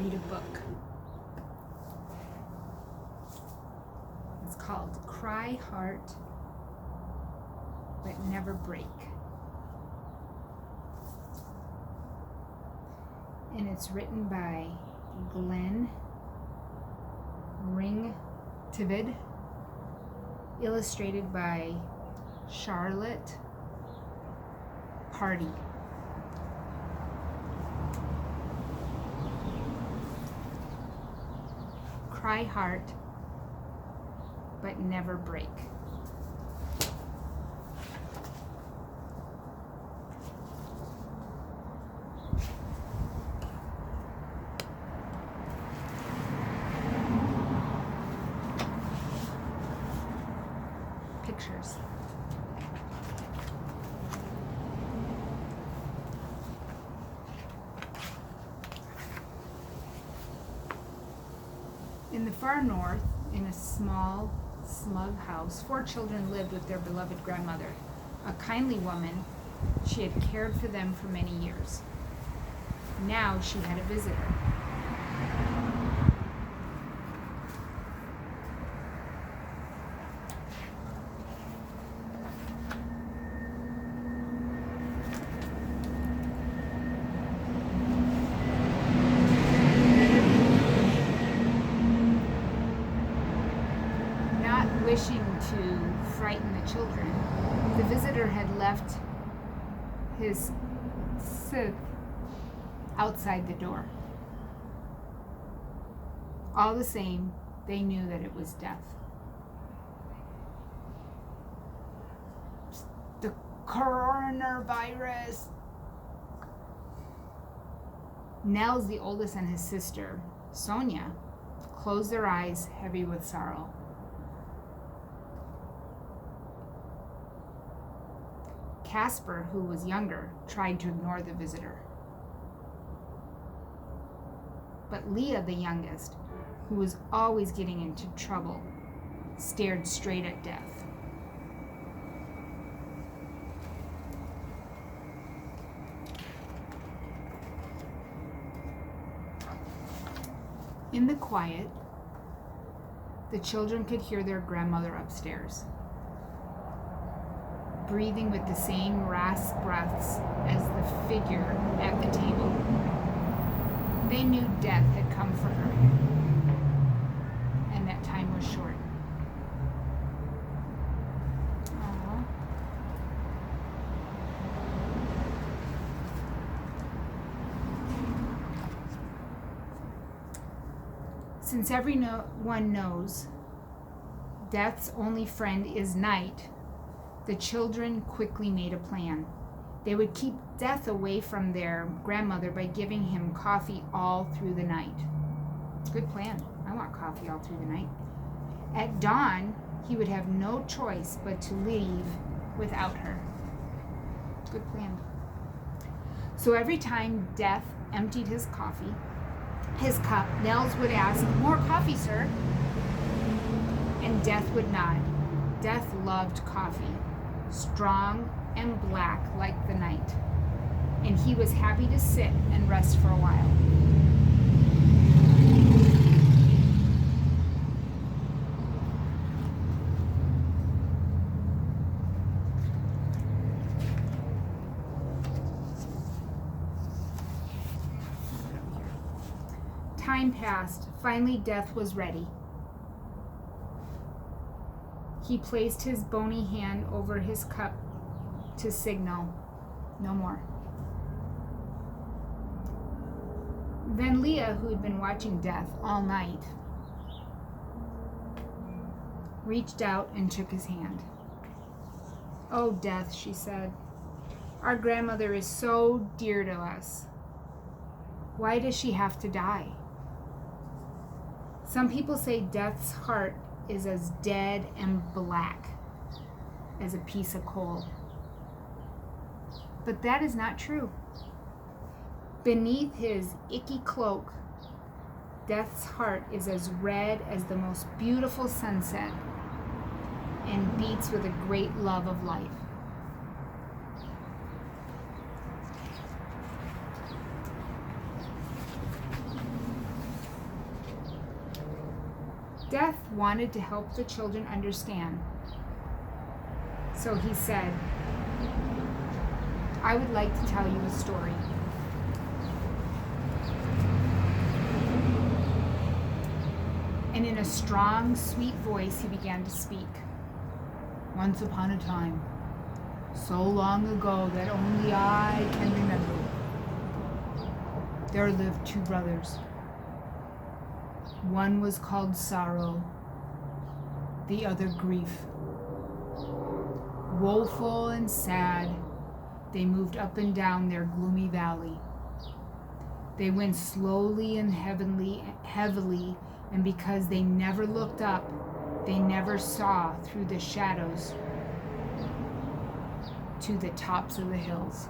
read a book. It's called Cry Heart, But Never Break. And it's written by Glenn Ringtved, illustrated by Charlotte Pardi. Cry heart, but never break. Pictures. In the far north, in a small, smug house, 4 children lived with their beloved grandmother, a kindly woman. She had cared for them for many years. Now she had a visitor. Wishing to frighten the children, the visitor had left his scythe outside the door. All the same, they knew that it was death. The coronavirus. Nels, the oldest, and his sister, Sonia, closed their eyes, heavy with sorrow. Casper, who was younger, tried to ignore the visitor. But Leah, the youngest, who was always getting into trouble, stared straight at death. In the quiet, the children could hear their grandmother upstairs, breathing with the same rasped breaths as the figure at the table. They knew death had come for her, and that time was short. Aww. Since everyone knows death's only friend is night, the children quickly made a plan. They would keep death away from their grandmother by giving him coffee all through the night. Good plan. I want coffee all through the night. At dawn, he would have no choice but to leave without her. Good plan. So every time Death emptied his cup, Nels would ask, "More coffee, sir?" And Death would nod. Death loved coffee, strong and black like the night, and he was happy to sit and rest for a while. Time passed. Finally, Death was ready. He placed his bony hand over his cup to signal, "No more." Then Leah, who had been watching Death all night, reached out and took his hand. "Oh, Death," she said, "our grandmother is so dear to us. Why does she have to die? Some people say Death's heart is as dead and black as a piece of coal. But that is not true. Beneath his icky cloak, Death's heart is as red as the most beautiful sunset and beats with a great love of life." Death wanted to help the children understand. So he said, I would like to tell you a story. And in a strong, sweet voice, he began to speak. Once upon a time, so long ago that only I can remember, there lived two brothers. One was called Sorrow, the other Grief. Woeful and sad, they moved up and down their gloomy valley. They went slowly and heavily, and because they never looked up, they never saw through the shadows to the tops of the hills.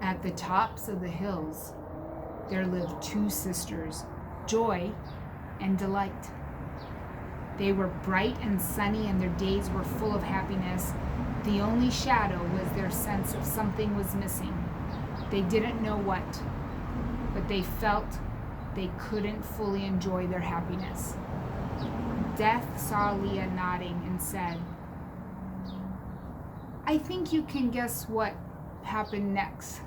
At the tops of the hills, there lived two sisters, Joy and Delight. They were bright and sunny, and their days were full of happiness. The only shadow was their sense of something was missing. They didn't know what, but they felt they couldn't fully enjoy their happiness. Death saw Leah nodding and said, I think you can guess what happened next.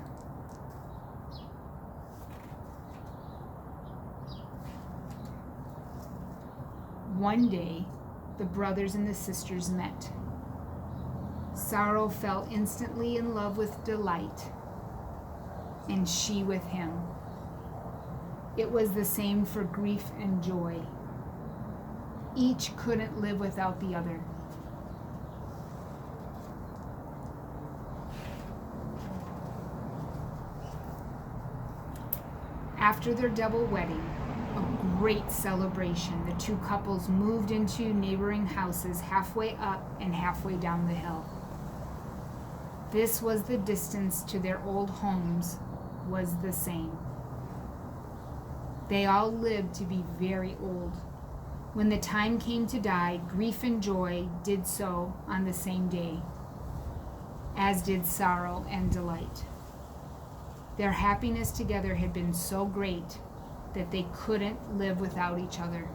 One day, the brothers and the sisters met. Sorrow fell instantly in love with Delight, and she with him. It was the same for Grief and Joy. Each couldn't live without the other. After their double wedding, a great celebration, the two couples moved into neighboring houses halfway up and halfway down the hill. This was the distance to their old homes was the same. They all lived to be very old. When the time came to die, Grief and Joy did so on the same day, as did Sorrow and Delight. Their happiness together had been so great that they couldn't live without each other.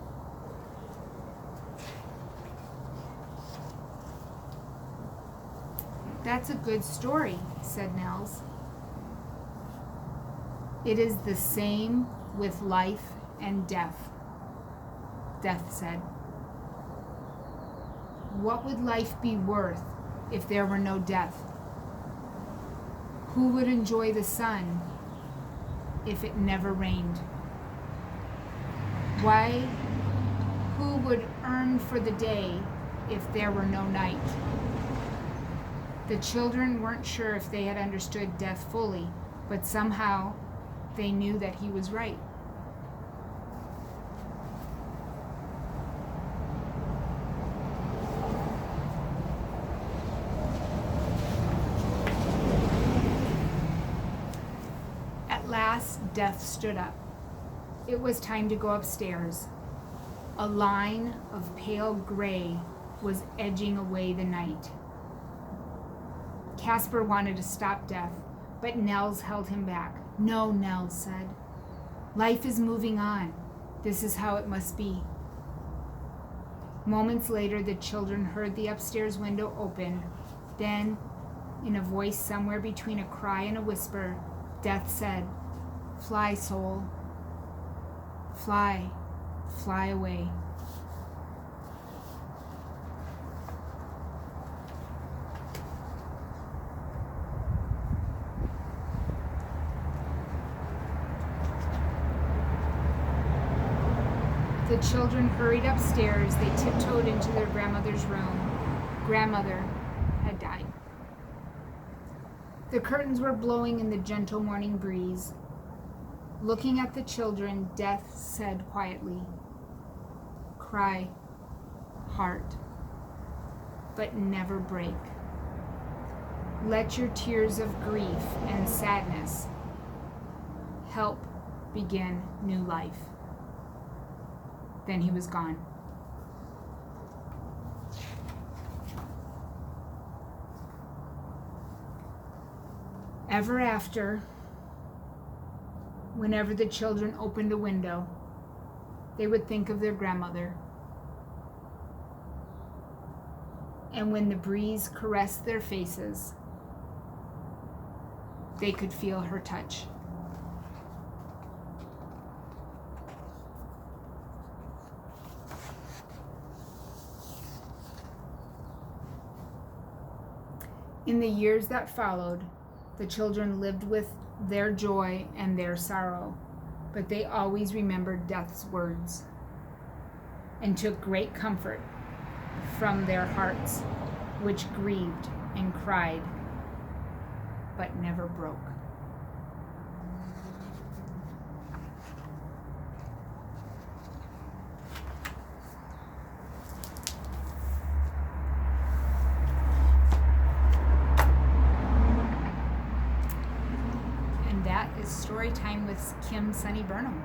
That's a good story, said Nels. It is the same with life and death, Death said. What would life be worth if there were no death? Who would enjoy the sun if it never rained? Who would earn for the day if there were no night? The children weren't sure if they had understood death fully, but somehow they knew that he was right. At last, Death stood up. It was time to go upstairs. A line of pale gray was edging away the night. Casper wanted to stop Death, but Nels held him back. No, Nels said. Life is moving on. This is how it must be. Moments later, the children heard the upstairs window open. Then, in a voice somewhere between a cry and a whisper, Death said, Fly, soul. Fly, fly away. The children hurried upstairs. They tiptoed into their grandmother's room. Grandmother had died. The curtains were blowing in the gentle morning breeze. Looking at the children, Death said quietly, Cry, heart, but never break. Let your tears of grief and sadness help begin new life. Then he was gone. Ever after, whenever the children opened a window, they would think of their grandmother. And when the breeze caressed their faces, they could feel her touch. In the years that followed, the children lived with their joy and their sorrow, but they always remembered Death's words and took great comfort from their hearts, which grieved and cried, but never broke. And that is Story Time with Kim Sunny Burnham.